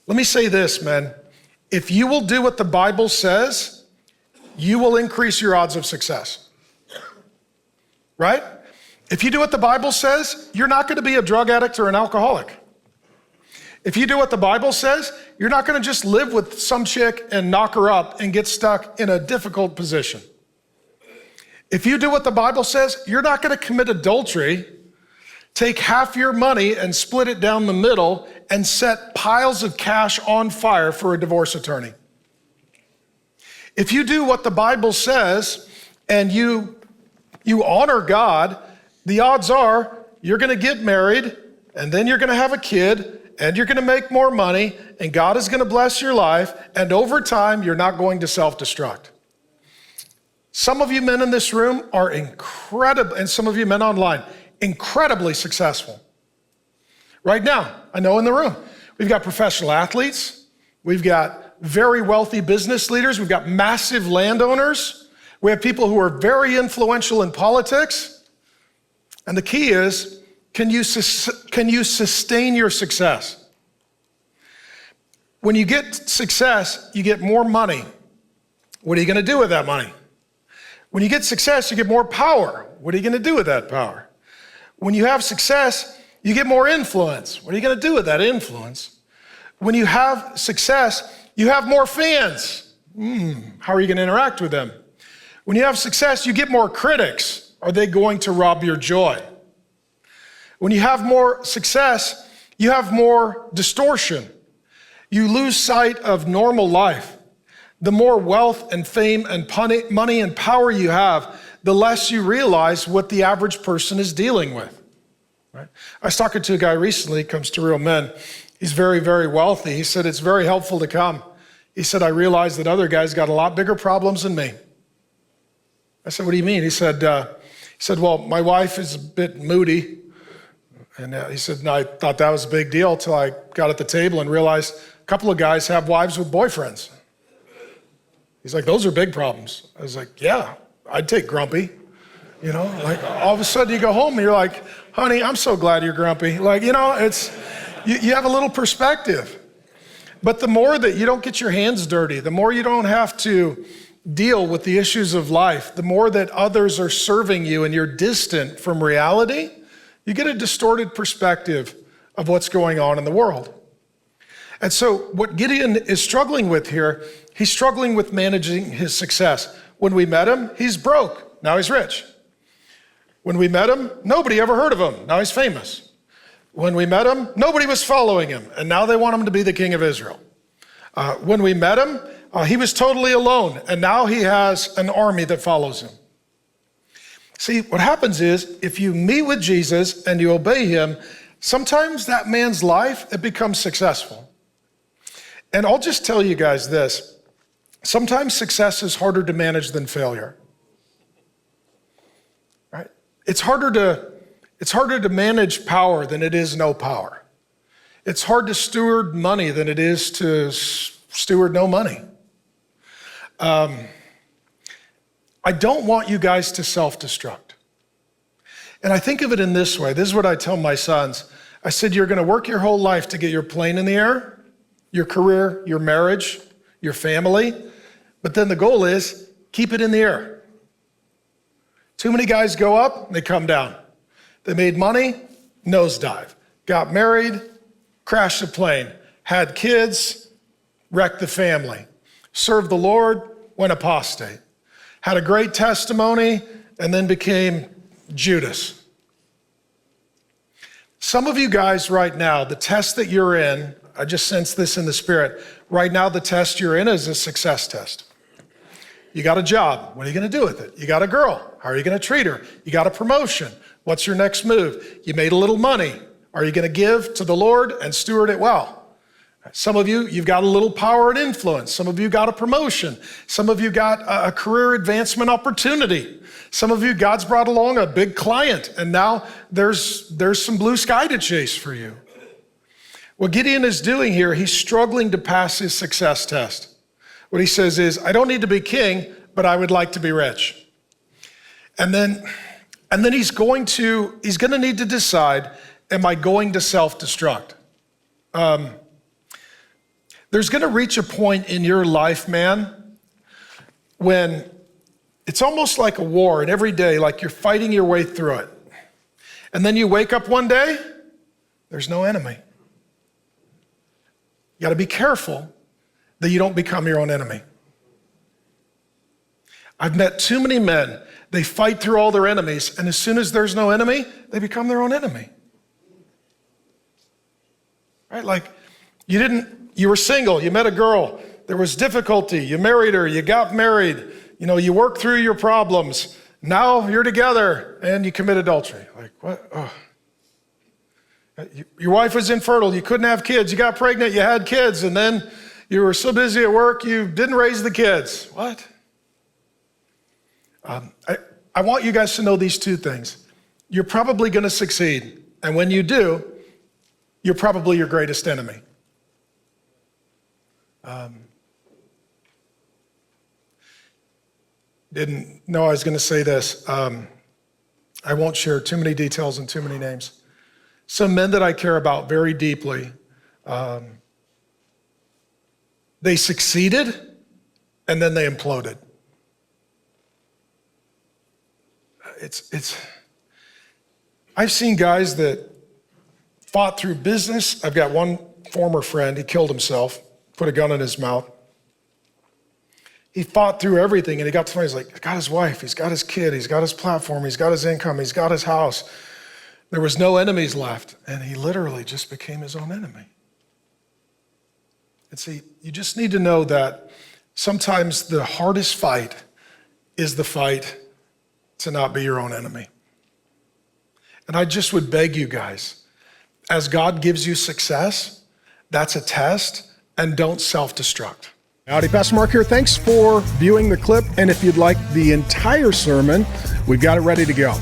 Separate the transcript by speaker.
Speaker 1: Let me say this, man. If you will do what the Bible says, you will increase your odds of success. Right? If you do what the Bible says, you're not going to be a drug addict or an alcoholic. If you do what the Bible says, you're not going to just live with some chick and knock her up and get stuck in a difficult position. If you do what the Bible says, you're not going to commit adultery, take half your money and split it down the middle and set piles of cash on fire for a divorce attorney. If you do what the Bible says and you honor God, the odds are you're going to get married and then you're going to have a kid and you're going to make more money and God is going to bless your life, and over time you're not going to self-destruct. Some of you men in this room are incredible, and some of you men online, incredibly successful. Right now, I know in the room, we've got professional athletes, we've got very wealthy business leaders, we've got massive landowners, we have people who are very influential in politics. And the key is, can you sustain your success? When you get success, you get more money. What are you going to do with that money? When you get success, you get more power. What are you going to do with that power? When you have success, you get more influence. What are you going to do with that influence? When you have success, you have more fans. How are you going to interact with them? When you have success, you get more critics. Are they going to rob your joy? When you have more success, you have more distortion. You lose sight of normal life. The more wealth and fame and money and power you have, the less you realize what the average person is dealing with. Right? I was talking to a guy recently, comes to Real Men. He's very, very wealthy. He said, it's very helpful to come. He said, I realized that other guys got a lot bigger problems than me. I said, what do you mean? He said, well, my wife is a bit moody. And he said, no, I thought that was a big deal until I got at the table and realized a couple of guys have wives with boyfriends. He's like, those are big problems. I was like, yeah, I'd take grumpy. You know, like all of a sudden you go home and you're like, honey, I'm so glad you're grumpy. Like, you know, it's, you have a little perspective. But the more that you don't get your hands dirty, the more you don't have to deal with the issues of life, the more that others are serving you and you're distant from reality, you get a distorted perspective of what's going on in the world. And so what Gideon is struggling with here, he's struggling with managing his success. When we met him, he's broke. Now he's rich. When we met him, nobody ever heard of him. Now he's famous. When we met him, nobody was following him. And now they want him to be the king of Israel. When we met him, he was totally alone. And now he has an army that follows him. See, what happens is, if you meet with Jesus and you obey him, sometimes that man's life, it becomes successful. And I'll just tell you guys this. Sometimes success is harder to manage than failure. Right? It's harder to manage power than it is no power. It's hard to steward money than it is to steward no money. I don't want you guys to self-destruct. And I think of it in this way. This is what I tell my sons. I said, you're going to work your whole life to get your plane in the air, your career, your marriage, your family. But then the goal is keep it in the air. Too many guys go up, they come down. They made money, nosedive. Got married, crashed the plane. Had kids, wrecked the family. Served the Lord, went apostate. Had a great testimony, and then became Judas. Some of you guys right now, the test that you're in, I just sense this in the spirit. Right now, the test you're in is a success test. You got a job. What are you going to do with it? You got a girl. How are you going to treat her? You got a promotion. What's your next move? You made a little money. Are you going to give to the Lord and steward it well? Some of you, you've got a little power and influence. Some of you got a promotion. Some of you got a career advancement opportunity. Some of you, God's brought along a big client, and now there's some blue sky to chase for you. What Gideon is doing here, he's struggling to pass his success test. What he says is, I don't need to be king, but I would like to be rich. And then he's going to need to decide, am I going to self-destruct? There's going to reach a point in your life, man, when it's almost like a war, and every day, like you're fighting your way through it. And then you wake up one day, there's no enemy. You got to be careful that you don't become your own enemy. I've met too many men, they fight through all their enemies, and as soon as there's no enemy, they become their own enemy. Right? Like, you were single, you met a girl, there was difficulty, you married her, you got married, you worked through your problems, now you're together, and you commit adultery. Like, what? Oh. Your wife was infertile, you couldn't have kids, you got pregnant, you had kids, and then you were so busy at work, you didn't raise the kids. What? I want you guys to know these two things. You're probably going to succeed, and when you do, you're probably your greatest enemy. Didn't know I was going to say this. I won't share too many details and too many names. Some men that I care about very deeply, they succeeded and then they imploded. I've seen guys that fought through business. I've got one former friend, he killed himself, put a gun in his mouth. He fought through everything, and he got to the point, he's like, he's got his wife, he's got his kid, he's got his platform, he's got his income, he's got his house. There was no enemies left, and he literally just became his own enemy. And see, you just need to know that sometimes the hardest fight is the fight to not be your own enemy. And I just would beg you guys, as God gives you success, that's a test, and don't self-destruct.
Speaker 2: Howdy, Pastor Mark here. Thanks for viewing the clip. And if you'd like the entire sermon, we've got it ready to go.